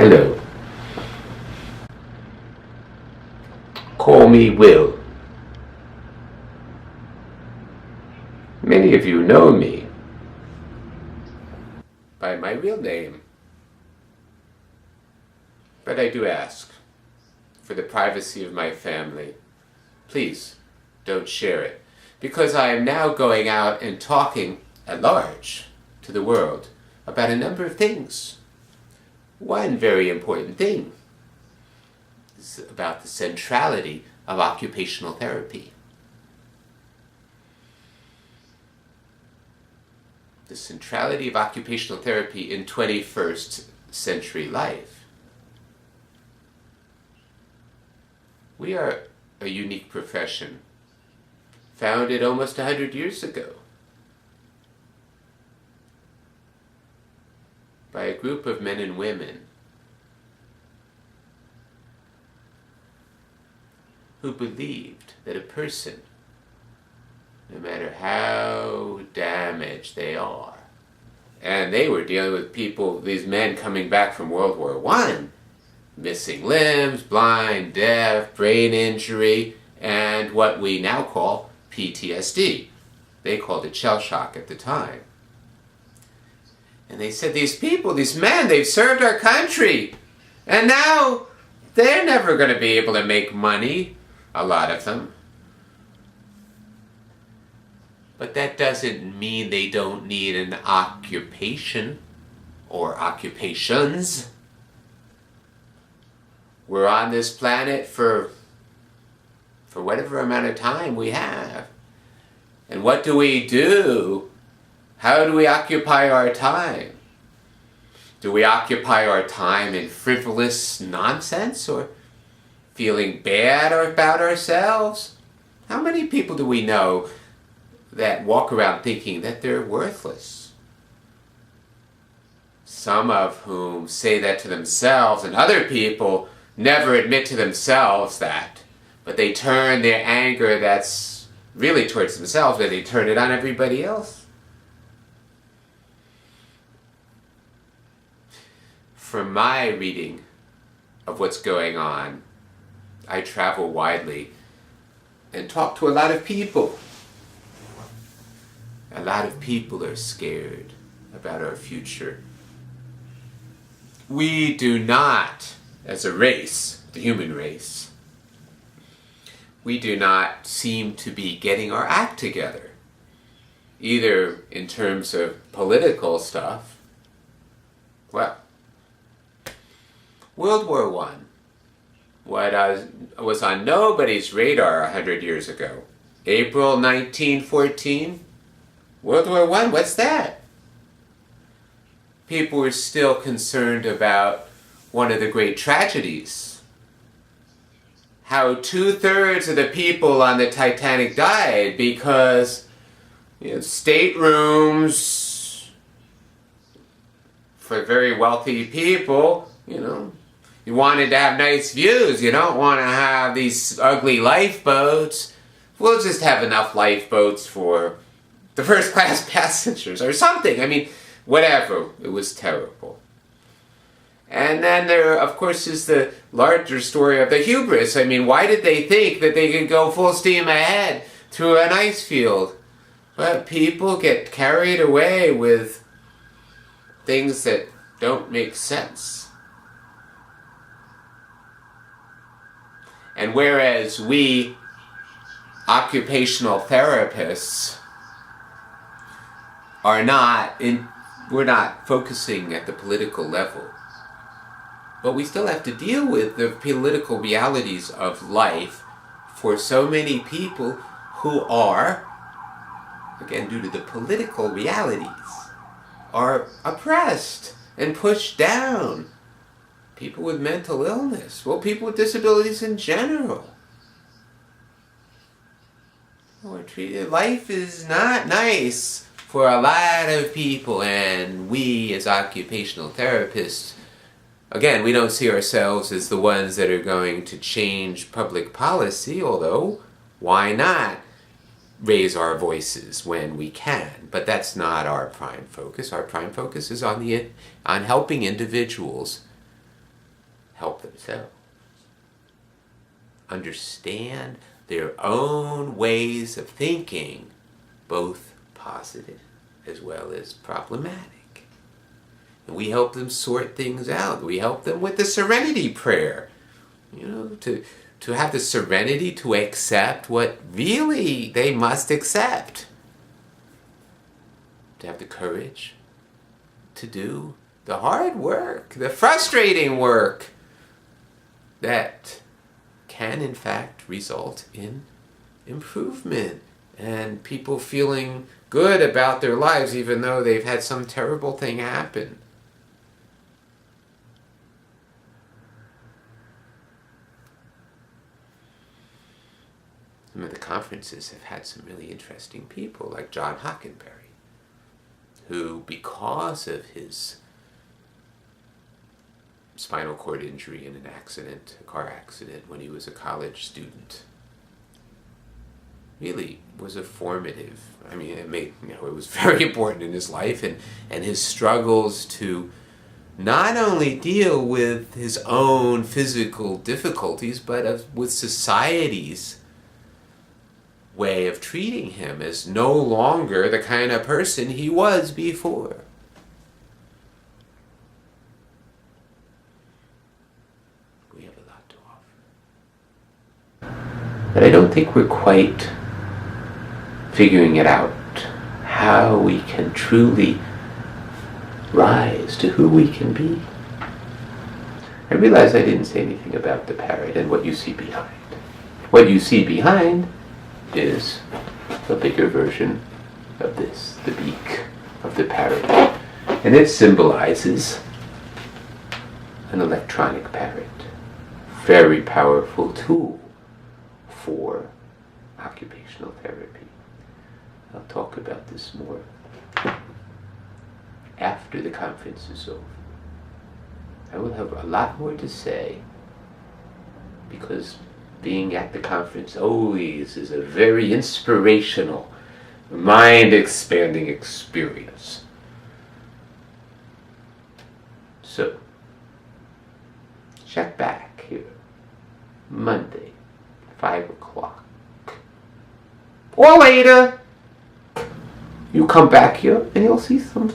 Hello. Call me Will. Many of you know me by my real name, but I do ask, for the privacy of my family, please don't share it, because I am now going out and talking at large to the world about a number of things. One very important thing is about the centrality of occupational therapy. The centrality of occupational therapy in 21st century life. We are a unique profession, founded almost 100 years ago by a group of men and women who believed that a person, no matter how damaged they are, and they were dealing with people, these men coming back from World War I, missing limbs, blind, deaf, brain injury, and what we now call PTSD. They called it shell shock at the time. And they said, these people, these men, they've served our country, and now they're never going to be able to make money, a lot of them. But that doesn't mean they don't need an occupation or occupations. We're on this planet for whatever amount of time we have. And what do we do? How do we occupy our time? Do we occupy our time in frivolous nonsense or feeling bad about ourselves? How many people do we know that walk around thinking that they're worthless? Some of whom say that to themselves, and other people never admit to themselves that, but they turn their anger that's really towards themselves, but they turn it on everybody else. From my reading of what's going on, I travel widely and talk to a lot of people. A lot of people are scared about our future. We do not, as a race, the human race, we do not seem to be getting our act together, either in terms of political stuff. Well, World War I, what was on nobody's radar 100 years ago. April 1914, World War I, what's that? People were still concerned about one of the great tragedies. How 2/3 of the people on the Titanic died because staterooms for very wealthy people, you wanted to have nice views. You don't want to have these ugly lifeboats. We'll just have enough lifeboats for the first class passengers or something. I mean, whatever. It was terrible. And then there, of course, is the larger story of the hubris. I mean, why did they think that they could go full steam ahead through an ice field? But people get carried away with things that don't make sense. And whereas we occupational therapists we're not focusing at the political level, but we still have to deal with the political realities of life for so many people who are, again due to the political realities, are oppressed and pushed down. People with mental illness, people with disabilities in general. Life is not nice for a lot of people, and we as occupational therapists, again, we don't see ourselves as the ones that are going to change public policy, although why not raise our voices when we can? But that's not our prime focus. Our prime focus is on helping individuals help themselves. Understand their own ways of thinking, both positive as well as problematic. And we help them sort things out. We help them with the serenity prayer. To have the serenity to accept what really they must accept. To have the courage to do the hard work, the frustrating work that can in fact result in improvement and people feeling good about their lives even though they've had some terrible thing happen. Some of the conferences have had some really interesting people, like John Hockenberry, who, because of his spinal cord injury in a car accident when he was a college student, really was a formative, it was very important in his life and his struggles to not only deal with his own physical difficulties, but with society's way of treating him as no longer the kind of person he was before. We have a lot to offer. But I don't think we're quite figuring it out, how we can truly rise to who we can be. I realize I didn't say anything about the parrot and what you see behind. What you see behind is a bigger version of this, the beak of the parrot. And it symbolizes an electronic parrot. Very powerful tool for occupational therapy. I'll talk about this more after the conference is over. I will have a lot more to say because being at the conference always is a very inspirational, mind-expanding experience. So, check back here, Monday, 5 o'clock. Or later, you come back here and you'll see some